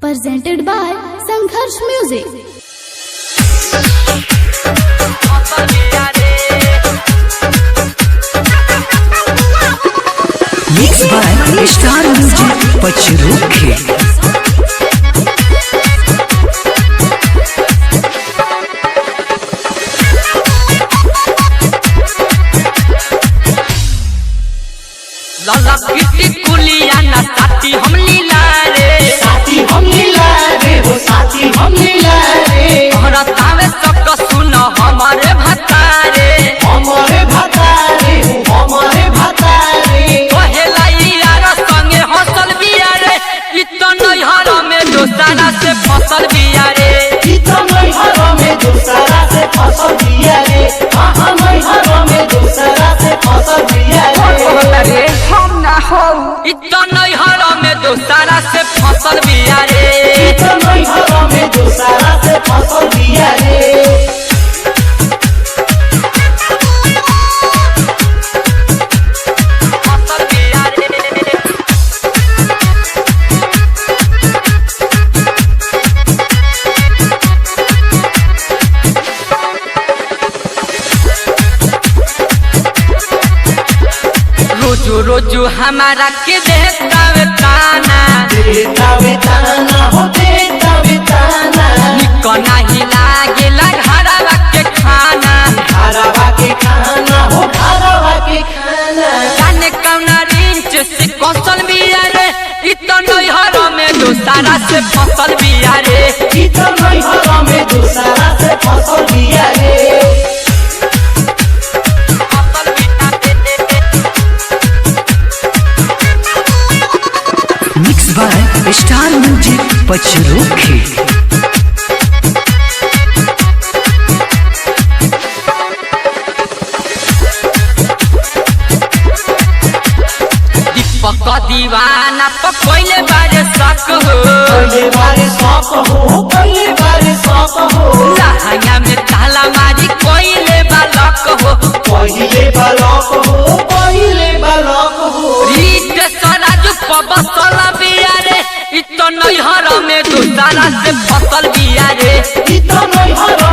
presented by Sangharsh Music. Mixed by Star Music Pachruki. Lala kitty कुलिया ना साथी हम लीला रे, साथी हम लीला रे, वो साथी हम लीला रे। हमरा तावे सक सुन हमारे भतारे, हमारे भतारे, हमारे भतारे। कहेला यार संगे हसल बिया रे, इतना नैहर में दोसरा से फसल बिया रे, इतना नैहर में दोसरा से फसल बिया रे। हाँ नैहर में दोसरा से फसल बिया रे। इतना नैहर में दोसरा से फसल बिया रे, इतना नैहर में दोसरा से फसल बिया रे। फसल बिया रे। रोजू रोजू हमारा के देता वे ताना, देता वे ताना हो, देता वे ताना। निक नाही लागेला घरवा के खाना, घरवा के खाना हो, घरवा के खाना। जाने कौना रिंच से कौशल बिया रे, इतना नैहर में दोसरा से फसल बिया रे, इतना नैहर में दोसरा से फसल बिया रे। फसल बिया रे। Mixed by Star Music Pachruki. दीपक दीवाना पकोइले बारे शक हो, पहले बारे शौक हो, पहले बारे शौक हो। लहंगा में ताला मारी कोइले बालक हो, पहिले बालक हो, पहिले बालक हो। रीत सराजू पबसल बिया रे, इतना नैहर में दोसरा से फसल बिया रे, इतना नैहर